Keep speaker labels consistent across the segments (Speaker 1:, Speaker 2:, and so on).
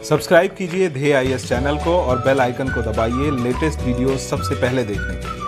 Speaker 1: Subscribe कीजिए ध्येय IAS channel को और बेल आइकन को दबाइए लेटेस्ट वीडियो सबसे पहले देखने के लिए।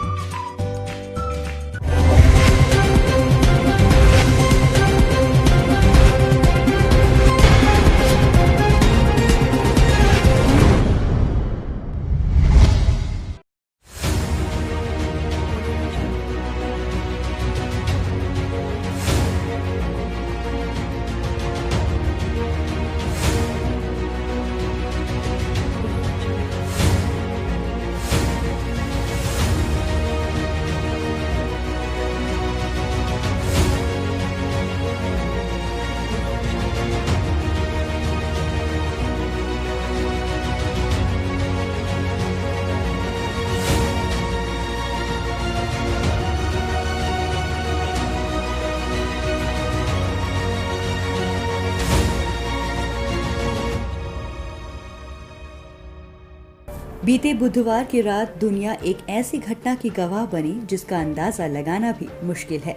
Speaker 2: बीते बुधवार की रात दुनिया एक ऐसी घटना की गवाह बनी जिसका अंदाजा लगाना भी मुश्किल है।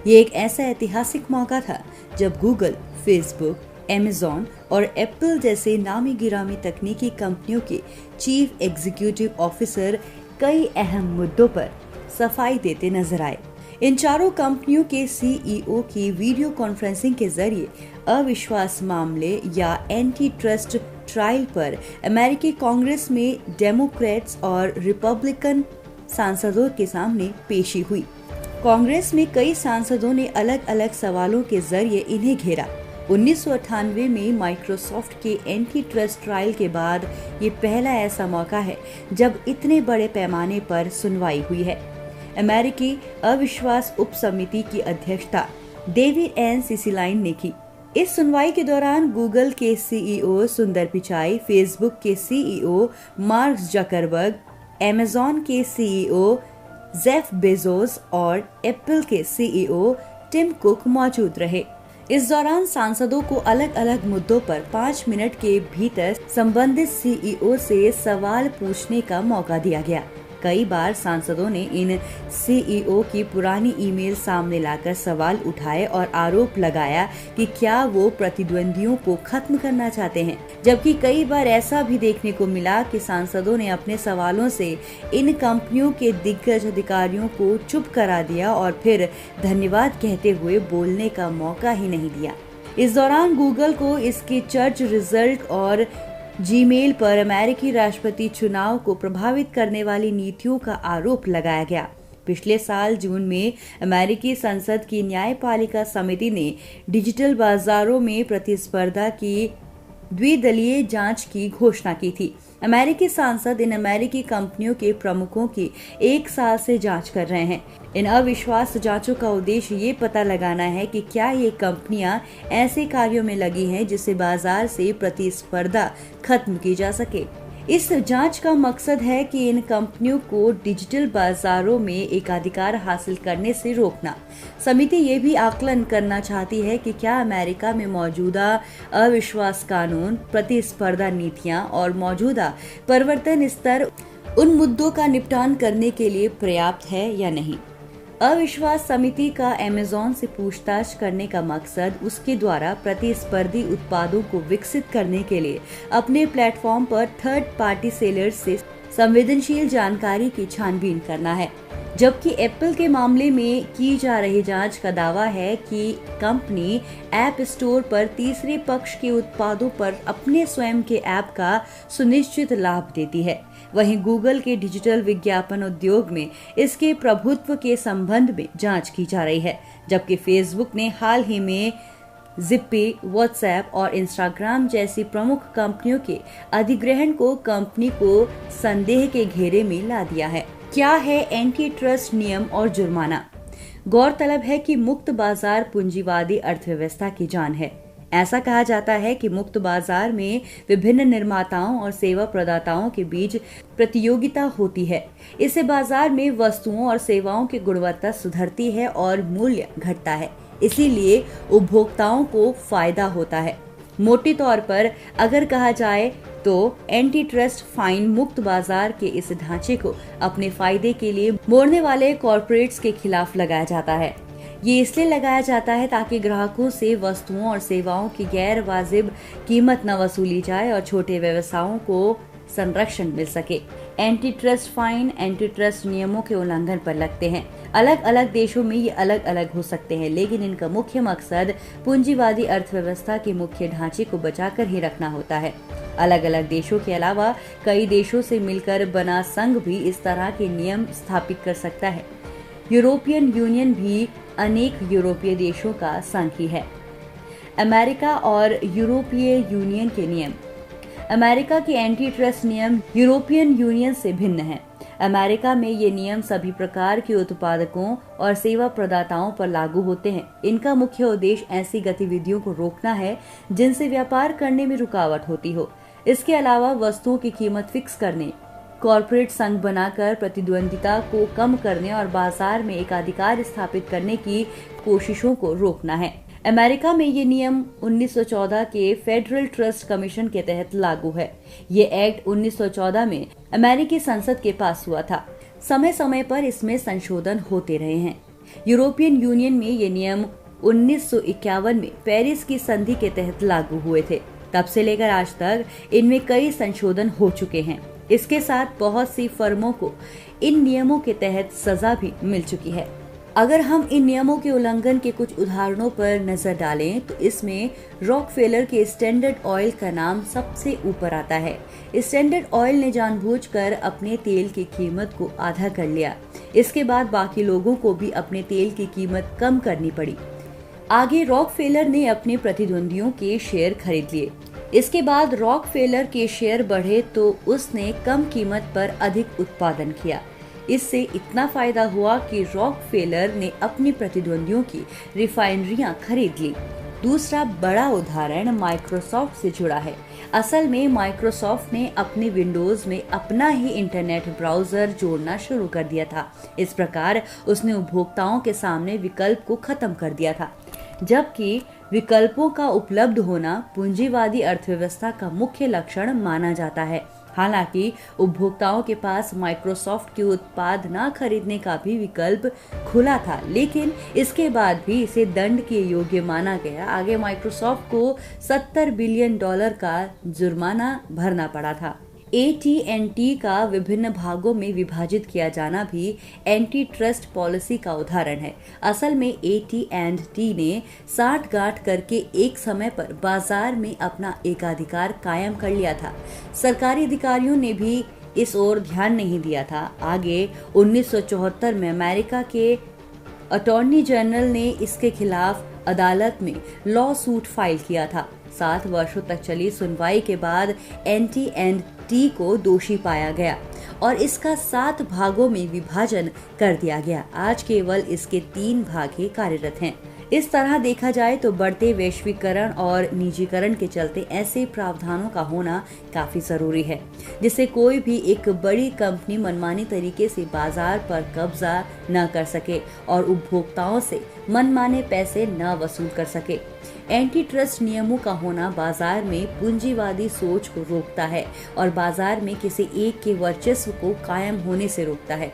Speaker 2: ये एक ऐसा ऐतिहासिक मौका था जब गूगल, फेसबुक, अमेज़न और एप्पल जैसे नामी गिरामी तकनीकी कंपनियों के चीफ एग्जीक्यूटिव ऑफिसर कई अहम मुद्दों पर सफाई देते नजर आए। इन चारों कंपनियों के सीईओ की वीडियो कॉन्फ्रेंसिंग के जरिए अविश्वास मामले या एंटी ट्रस्ट ट्रायल पर अमेरिकी कांग्रेस में डेमोक्रेट्स और रिपब्लिकन सांसदों के सामने पेशी हुई। कांग्रेस में कई सांसदों ने अलग अलग सवालों के जरिए इन्हें घेरा। 1998 में माइक्रोसॉफ्ट के एंटी ट्रस्ट ट्रायल के बाद ये पहला ऐसा मौका है जब इतने बड़े पैमाने पर सुनवाई हुई है। अमेरिकी अविश्वास उप समिति की अध्यक्षता डेविड एन सिसिलाइन ने की। इस सुनवाई के दौरान गूगल के सीईओ सुंदर पिचाई, फेसबुक के सीईओ मार्क जकरबर्ग, अमेज़न के सीईओ जेफ बेजोस और एप्पल के सीईओ टिम कुक मौजूद रहे। इस दौरान सांसदों को अलग अलग मुद्दों पर 5 मिनट के भीतर संबंधित सीईओ से सवाल पूछने का मौका दिया गया। कई बार सांसदों ने इन सीईओ की पुरानी ईमेल सामने लाकर सवाल उठाए और आरोप लगाया कि क्या वो प्रतिद्वंदियों को खत्म करना चाहते हैं, जबकि कई बार ऐसा भी देखने को मिला कि सांसदों ने अपने सवालों से इन कंपनियों के दिग्गज अधिकारियों को चुप करा दिया और फिर धन्यवाद कहते हुए बोलने का मौका ही नहीं दिया। इस दौरान गूगल को इसके सर्च रिजल्ट और जीमेल पर अमेरिकी राष्ट्रपति चुनाव को प्रभावित करने वाली नीतियों का आरोप लगाया गया। पिछले साल जून में अमेरिकी संसद की न्यायपालिका समिति ने डिजिटल बाजारों में प्रतिस्पर्धा की द्विदलीय जांच की घोषणा की थी। अमेरिकी सांसद इन अमेरिकी कंपनियों के प्रमुखों की 1 साल से जांच कर रहे हैं। इन अविश्वास जांचों का उद्देश्य ये पता लगाना है कि क्या ये कंपनियां ऐसे कार्यों में लगी हैं जिससे बाजार से प्रतिस्पर्धा खत्म की जा सके। इस जांच का मकसद है कि इन कंपनियों को डिजिटल बाजारों में एकाधिकार हासिल करने से रोकना। समिति ये भी आकलन करना चाहती है कि क्या अमेरिका में मौजूदा अविश्वास कानून, प्रतिस्पर्धा नीतियां और मौजूदा प्रवर्तन स्तर उन मुद्दों का निपटान करने के लिए पर्याप्त है या नहीं। अविश्वास समिति का अमेज़न से पूछताछ करने का मकसद उसके द्वारा प्रतिस्पर्धी उत्पादों को विकसित करने के लिए अपने प्लेटफॉर्म पर थर्ड पार्टी सेलर्स से संवेदनशील जानकारी की छानबीन करना है। जबकि एप्पल के मामले में की जा रही जांच का दावा है कि कंपनी ऐप स्टोर पर तीसरे पक्ष के उत्पादों पर अपने स्वयं के ऐप का सुनिश्चित लाभ देती है। वहीं गूगल के डिजिटल विज्ञापन उद्योग में इसके प्रभुत्व के संबंध में जांच की जा रही है, जबकि फेसबुक ने हाल ही में जिप्पी, व्हाट्सएप और इंस्टाग्राम जैसी प्रमुख कंपनियों के अधिग्रहण को कंपनी को संदेह के घेरे में ला दिया है। क्या है एंटी ट्रस्ट नियम और जुर्माना? गौरतलब है कि मुक्त बाजार पूंजीवादी अर्थव्यवस्था की जान है। ऐसा कहा जाता है कि मुक्त बाजार में विभिन्न निर्माताओं और सेवा प्रदाताओं के बीच प्रतियोगिता होती है। इससे बाजार में वस्तुओं और सेवाओं की गुणवत्ता सुधरती है और मूल्य घटता है, इसीलिए उपभोक्ताओं को फायदा होता है। मोटे तौर पर अगर कहा जाए तो एंटी ट्रस्ट फाइन मुक्त बाजार के इस ढांचे को अपने फायदे के लिए मोड़ने वाले कॉर्पोरेट्स के खिलाफ लगाया जाता है। ये इसलिए लगाया जाता है ताकि ग्राहकों से वस्तुओं और सेवाओं की गैर वाजिब कीमत न वसूली जाए और छोटे व्यवसायों को संरक्षण मिल सके। Anti trust fine anti trust नियमों के उल्लंघन पर लगते हैं। अलग अलग देशों में ये अलग अलग हो सकते हैं, लेकिन इनका मुख्य मकसद पूंजीवादी अर्थव्यवस्था के मुख्य ढांचे को बचाकर ही रखना होता है। अलग अलग देशों के अलावा कई देशों से मिलकर बना संघ भी इस तरह के नियम स्थापित कर सकता है। यूरोपियन यूनियन भी अनेक यूरोपीय देशों का संघ ही है। अमेरिका और यूरोपीय यूनियन के नियम। अमेरिका के एंटी ट्रस्ट नियम यूरोपियन यूनियन से भिन्न हैं। अमेरिका में ये नियम सभी प्रकार के उत्पादकों और सेवा प्रदाताओं पर लागू होते हैं। इनका मुख्य उद्देश्य ऐसी गतिविधियों को रोकना है जिनसे व्यापार करने में रुकावट होती हो। इसके अलावा वस्तुओं की कीमत फिक्स करने, कॉरपोरेट संघ बनाकर प्रतिद्वंदिता को कम करने और बाजार में एकाधिकार स्थापित करने की कोशिशों को रोकना है। अमेरिका में ये नियम 1914 के फेडरल ट्रस्ट कमीशन के तहत लागू है। ये एक्ट 1914 में अमेरिकी संसद के पास हुआ था। समय समय पर इसमें संशोधन होते रहे हैं। यूरोपियन यूनियन में ये नियम 1951 में पेरिस की संधि के तहत लागू हुए थे। तब से लेकर आज तक इनमें कई संशोधन हो चुके हैं। इसके साथ बहुत सी फर्मों को इन नियमों के तहत सजा भी मिल चुकी है। अगर हम इन नियमों के उल्लंघन के कुछ उदाहरणों पर नजर डालें तो इसमें रॉकफेलर के स्टैंडर्ड ऑयल का नाम सबसे ऊपर आता है। स्टैंडर्ड ऑयल ने जानबूझकर अपने तेल की कीमत को आधा कर लिया। इसके बाद बाकी लोगों को भी अपने तेल की कीमत कम करनी पड़ी। आगे रॉकफेलर ने अपने प्रतिद्वंदियों के शेयर खरीद लिए। इसके बाद रॉकफेलर के शेयर बढ़े तो उसने कम कीमत पर अधिक उत्पादन किया। इससे इतना फायदा हुआ कि रॉकफेलर ने अपनी प्रतिद्वंदियों की रिफाइनरियां खरीद ली। दूसरा बड़ा उदाहरण माइक्रोसॉफ्ट से जुड़ा है। असल में माइक्रोसॉफ्ट ने अपने विंडोज में अपना ही इंटरनेट ब्राउजर जोड़ना शुरू कर दिया था। इस प्रकार उसने उपभोक्ताओं के सामने विकल्प को खत्म कर दिया था, जबकि विकल्पों का उपलब्ध होना पूंजीवादी अर्थव्यवस्था का मुख्य लक्षण माना जाता है। हालांकि उपभोक्ताओं के पास माइक्रोसॉफ्ट के उत्पाद न खरीदने का भी विकल्प खुला था, लेकिन इसके बाद भी इसे दंड के योग्य माना गया। आगे माइक्रोसॉफ्ट को $70 बिलियन का जुर्माना भरना पड़ा था। AT&T का विभिन्न भागों में विभाजित किया जाना भी एंटी ट्रस्ट पॉलिसी का उदाहरण है। असल में AT&T ने साठगांठ करके एक समय पर बाजार में अपना एकाधिकार कायम कर लिया था। सरकारी अधिकारियों ने भी इस ओर ध्यान नहीं दिया था। आगे 1974 में अमेरिका के अटॉर्नी जनरल ने इसके खिलाफ अदालत में लॉ सूट फाइल किया था। 7 वर्षों तक चली सुनवाई के बाद AT&T को दोषी पाया गया और इसका 7 भागों में विभाजन कर दिया गया। आज केवल इसके 3 भाग ही कार्यरत हैं। इस तरह देखा जाए तो बढ़ते वैश्वीकरण और निजीकरण के चलते ऐसे प्रावधानों का होना काफी जरूरी है, जिससे कोई भी एक बड़ी कंपनी मनमानी तरीके से बाजार पर कब्जा न कर सके और उपभोक्ताओं से मनमाने पैसे न वसूल कर सके। एंटी ट्रस्ट नियमों का होना बाजार में पूंजीवादी सोच को रोकता है और बाजार में किसी एक के वर्चस्व को कायम होने से रोकता है।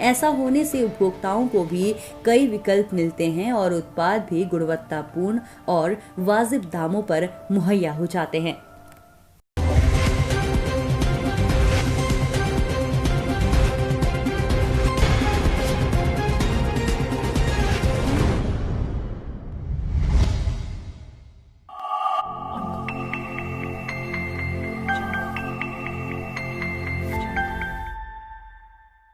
Speaker 2: ऐसा होने से उपभोक्ताओं को भी कई विकल्प मिलते हैं और उत्पाद भी गुणवत्तापूर्ण और वाजिब दामों पर मुहैया हो जाते हैं।